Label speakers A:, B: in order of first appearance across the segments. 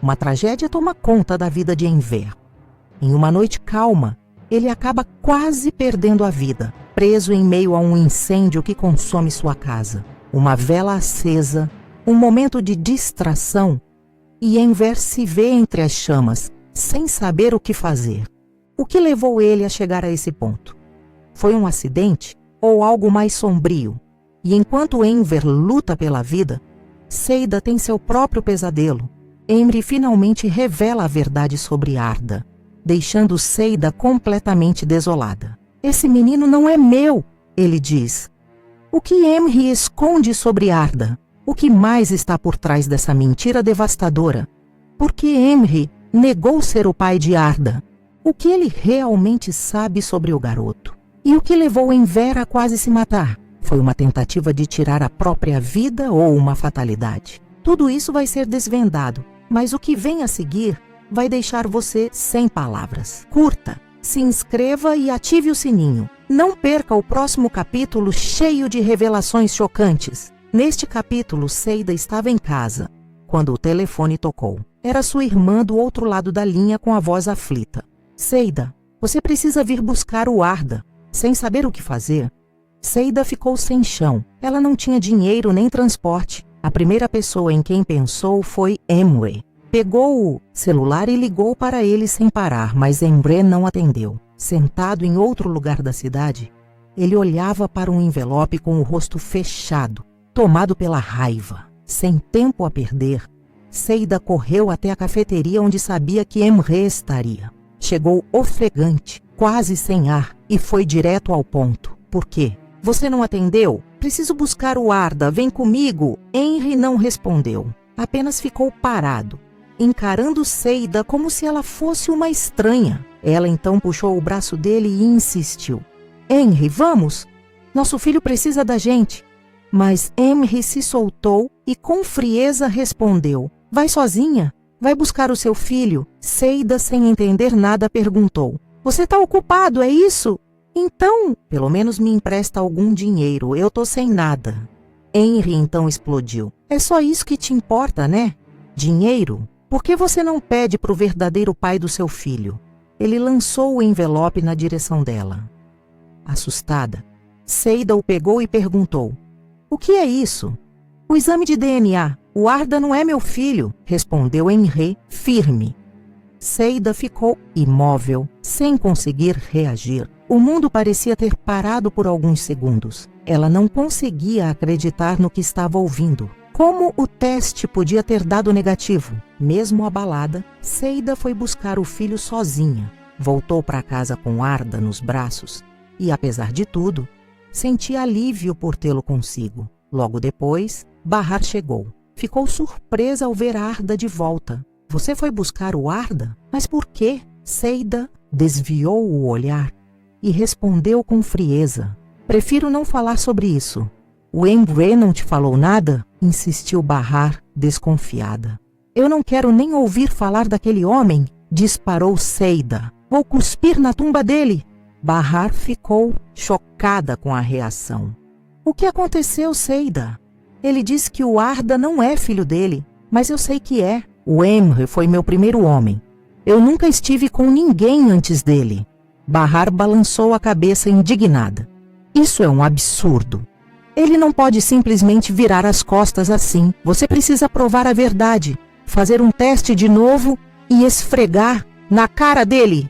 A: Uma tragédia toma conta da vida de Enver. Em uma noite calma, ele acaba quase perdendo a vida, preso em meio a um incêndio que consome sua casa. Uma vela acesa, um momento de distração, e Enver se vê entre as chamas, sem saber o que fazer. O que levou ele a chegar a esse ponto? Foi um acidente ou algo mais sombrio? E enquanto Enver luta pela vida, Seida tem seu próprio pesadelo. Emre finalmente revela a verdade sobre Arda, deixando Seida completamente desolada. Esse menino não é meu, ele diz. O que Emre esconde sobre Arda? O que mais está por trás dessa mentira devastadora? Por que Emre negou ser o pai de Arda? O que ele realmente sabe sobre o garoto? E o que levou Enver a quase se matar? Foi uma tentativa de tirar a própria vida ou uma fatalidade? Tudo isso vai ser desvendado, mas o que vem a seguir vai deixar você sem palavras. Curta, se inscreva e ative o sininho. Não perca o próximo capítulo cheio de revelações chocantes. Neste capítulo, Seida estava em casa, quando o telefone tocou. Era sua irmã do outro lado da linha com a voz aflita. Seida, você precisa vir buscar o Arda. Sem saber o que fazer, Seida ficou sem chão. Ela não tinha dinheiro nem transporte. A primeira pessoa em quem pensou foi Emre. Pegou o celular e ligou para ele sem parar, mas Emre não atendeu. Sentado em outro lugar da cidade, ele olhava para um envelope com o rosto fechado, tomado pela raiva. Sem tempo a perder, Seida correu até a cafeteria onde sabia que Emre estaria. Chegou ofegante, quase sem ar, e foi direto ao ponto. Por quê? Você não atendeu? Preciso buscar o Arda, vem comigo. Henry não respondeu. Apenas ficou parado, encarando Seida como se ela fosse uma estranha. Ela então puxou o braço dele e insistiu. Henry, vamos! Nosso filho precisa da gente. Mas Henry se soltou e com frieza respondeu. Vai sozinha? Vai buscar o seu filho? Seida, sem entender nada, perguntou. Você está ocupado, é isso? Então, pelo menos me empresta algum dinheiro, eu tô sem nada. Henry então explodiu. É só isso que te importa, né? Dinheiro? Por que você não pede para o verdadeiro pai do seu filho? Ele lançou o envelope na direção dela. Assustada, Seida o pegou e perguntou. O que é isso? O exame de DNA. O Arda não é meu filho, respondeu Henry, firme. Seida ficou imóvel, sem conseguir reagir. O mundo parecia ter parado por alguns segundos. Ela não conseguia acreditar no que estava ouvindo. Como o teste podia ter dado negativo? Mesmo abalada, Seida foi buscar o filho sozinha. Voltou para casa com Arda nos braços e, apesar de tudo, sentia alívio por tê-lo consigo. Logo depois, Bahar chegou. Ficou surpresa ao ver Arda de volta. Você foi buscar o Arda? Mas por quê? Seida desviou o olhar e respondeu com frieza. Prefiro não falar sobre isso. O Emre não te falou nada? Insistiu Bahar, desconfiada. Eu não quero nem ouvir falar daquele homem, disparou Seida. Vou cuspir na tumba dele. Bahar ficou chocada com a reação. O que aconteceu, Seida? Ele disse que o Arda não é filho dele, mas eu sei que é. O Emre foi meu primeiro homem. Eu nunca estive com ninguém antes dele. Bahar balançou a cabeça indignada. Isso é um absurdo. Ele não pode simplesmente virar as costas assim. Você precisa provar a verdade, fazer um teste de novo e esfregar na cara dele.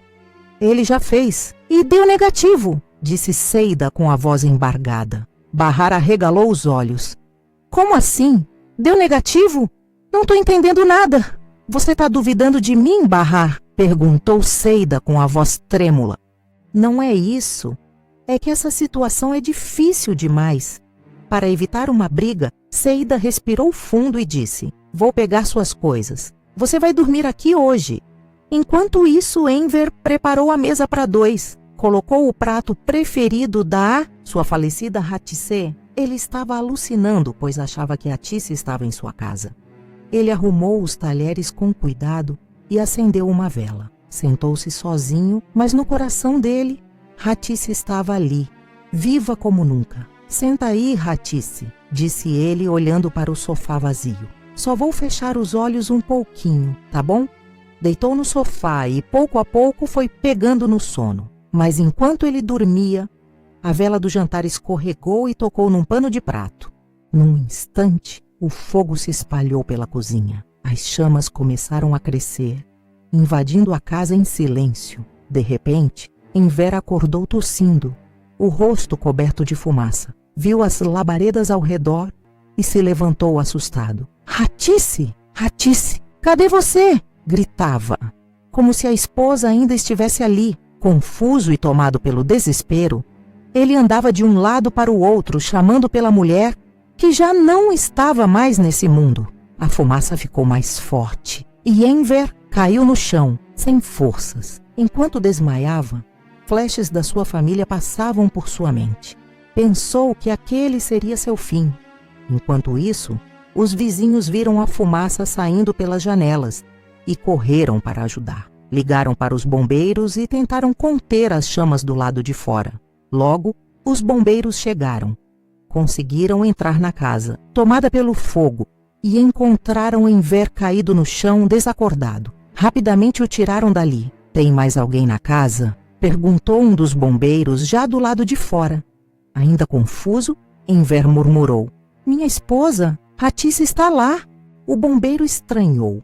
A: Ele já fez e deu negativo, disse Seida com a voz embargada. Bahar arregalou os olhos. Como assim? Deu negativo? Não estou entendendo nada. Você está duvidando de mim, Bahar? Perguntou Seida com a voz trêmula. Não é isso. É que essa situação é difícil demais. Para evitar uma briga, Seida respirou fundo e disse, vou pegar suas coisas. Você vai dormir aqui hoje. Enquanto isso, Enver preparou a mesa para dois. Colocou o prato preferido da sua falecida Hatice. Ele estava alucinando, pois achava que Hatice estava em sua casa. Ele arrumou os talheres com cuidado e acendeu uma vela. Sentou-se sozinho, mas no coração dele, Hatice estava ali, viva como nunca. Senta aí, Hatice, disse ele olhando para o sofá vazio. Só vou fechar os olhos um pouquinho, tá bom? Deitou no sofá e pouco a pouco foi pegando no sono. Mas enquanto ele dormia, a vela do jantar escorregou e tocou num pano de prato. Num instante, o fogo se espalhou pela cozinha. As chamas começaram a crescer, invadindo a casa em silêncio. De repente, Enver acordou tossindo, o rosto coberto de fumaça. Viu as labaredas ao redor e se levantou assustado. Ratice! Ratice! Cadê você? Gritava, como se a esposa ainda estivesse ali. Confuso e tomado pelo desespero, ele andava de um lado para o outro, chamando pela mulher que já não estava mais nesse mundo. A fumaça ficou mais forte e Enver caiu no chão, sem forças. Enquanto desmaiava, flashes da sua família passavam por sua mente. Pensou que aquele seria seu fim. Enquanto isso, os vizinhos viram a fumaça saindo pelas janelas e correram para ajudar. Ligaram para os bombeiros e tentaram conter as chamas do lado de fora. Logo, os bombeiros chegaram. Conseguiram entrar na casa, tomada pelo fogo, e encontraram Enver caído no chão, desacordado. Rapidamente o tiraram dali. Tem mais alguém na casa? Perguntou um dos bombeiros, já do lado de fora. Ainda confuso, Enver murmurou: minha esposa, Ratice está lá. O bombeiro estranhou.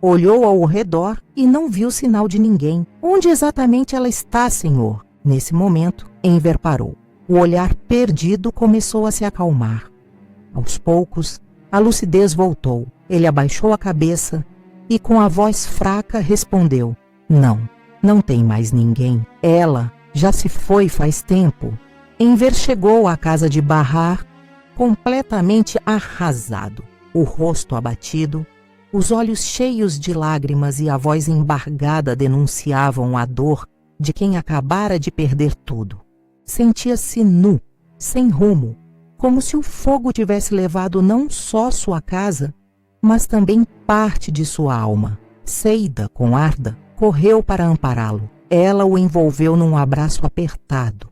A: Olhou ao redor e não viu sinal de ninguém. Onde exatamente ela está, senhor? Nesse momento, Enver parou. O olhar perdido começou a se acalmar. Aos poucos, a lucidez voltou. Ele abaixou a cabeça e, com a voz fraca, respondeu: não tem mais ninguém. Ela já se foi faz tempo. Enver chegou à casa de Bahar completamente arrasado, o rosto abatido, os olhos cheios de lágrimas e a voz embargada denunciavam a dor de quem acabara de perder tudo. Sentia-se nu, sem rumo, como se o fogo tivesse levado não só sua casa, mas também parte de sua alma. Seida, com Arda, correu para ampará-lo. Ela o envolveu num abraço apertado,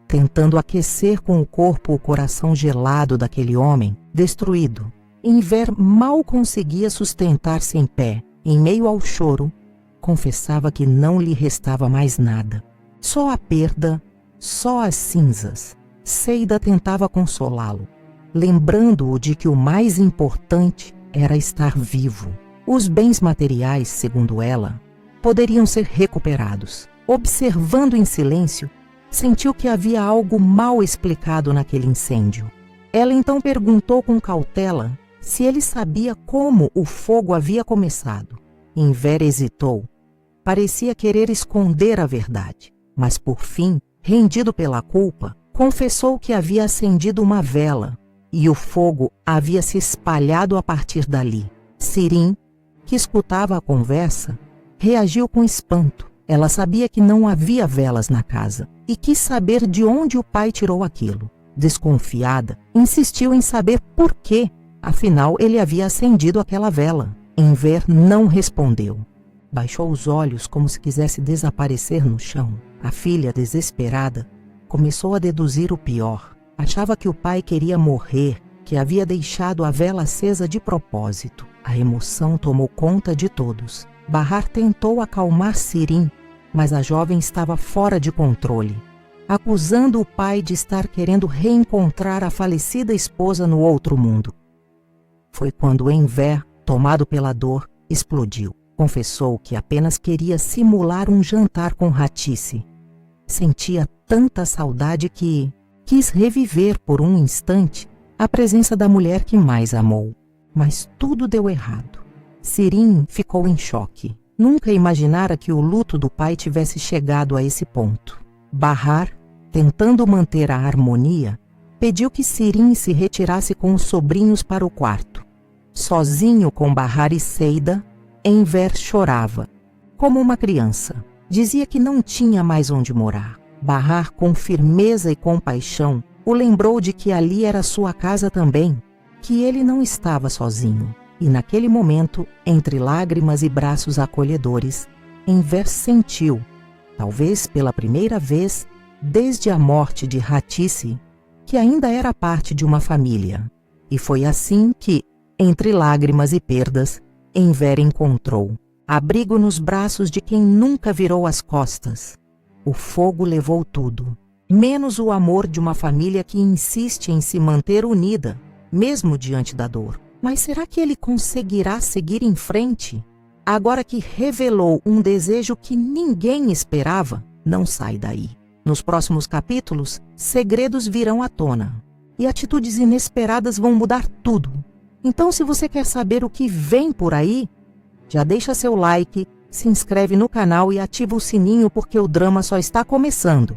A: tentando aquecer com o corpo o coração gelado daquele homem destruído. Enver mal conseguia sustentar-se em pé. Em meio ao choro, confessava que não lhe restava mais nada. Só a perda, só as cinzas. Seida tentava consolá-lo, lembrando-o de que o mais importante era estar vivo. Os bens materiais, segundo ela, poderiam ser recuperados. Observando em silêncio, sentiu que havia algo mal explicado naquele incêndio. Ela então perguntou com cautela se ele sabia como o fogo havia começado. Enver hesitou. Parecia querer esconder a verdade, mas por fim, rendido pela culpa, confessou que havia acendido uma vela e o fogo havia se espalhado a partir dali. Sirim, que escutava a conversa, reagiu com espanto. Ela sabia que não havia velas na casa e quis saber de onde o pai tirou aquilo. Desconfiada, insistiu em saber por quê, afinal ele havia acendido aquela vela. Enver não respondeu. Baixou os olhos como se quisesse desaparecer no chão. A filha, desesperada, começou a deduzir o pior. Achava que o pai queria morrer, que havia deixado a vela acesa de propósito. A emoção tomou conta de todos. Bahar tentou acalmar Sirim, mas a jovem estava fora de controle, acusando o pai de estar querendo reencontrar a falecida esposa no outro mundo. Foi quando Enver, tomado pela dor, explodiu. Confessou que apenas queria simular um jantar com Ratice. Sentia tanta saudade que quis reviver por um instante a presença da mulher que mais amou. Mas tudo deu errado. Sirim ficou em choque. Nunca imaginara que o luto do pai tivesse chegado a esse ponto. Bahar, tentando manter a harmonia, pediu que Sirim se retirasse com os sobrinhos para o quarto. Sozinho com Bahar e Seida, Enver chorava, como uma criança. Dizia que não tinha mais onde morar. Bahar, com firmeza e compaixão, o lembrou de que ali era sua casa também, que ele não estava sozinho. E naquele momento, entre lágrimas e braços acolhedores, Enver sentiu, talvez pela primeira vez desde a morte de Ratice, que ainda era parte de uma família. E foi assim que Entre lágrimas e perdas, Enver encontrou abrigo nos braços de quem nunca virou as costas. O fogo levou tudo, menos o amor de uma família que insiste em se manter unida, mesmo diante da dor. Mas será que ele conseguirá seguir em frente? Agora que revelou um desejo que ninguém esperava, não sai daí. Nos próximos capítulos, segredos virão à tona e atitudes inesperadas vão mudar tudo. Então, se você quer saber o que vem por aí, já deixa seu like, se inscreve no canal e ativa o sininho porque o drama só está começando.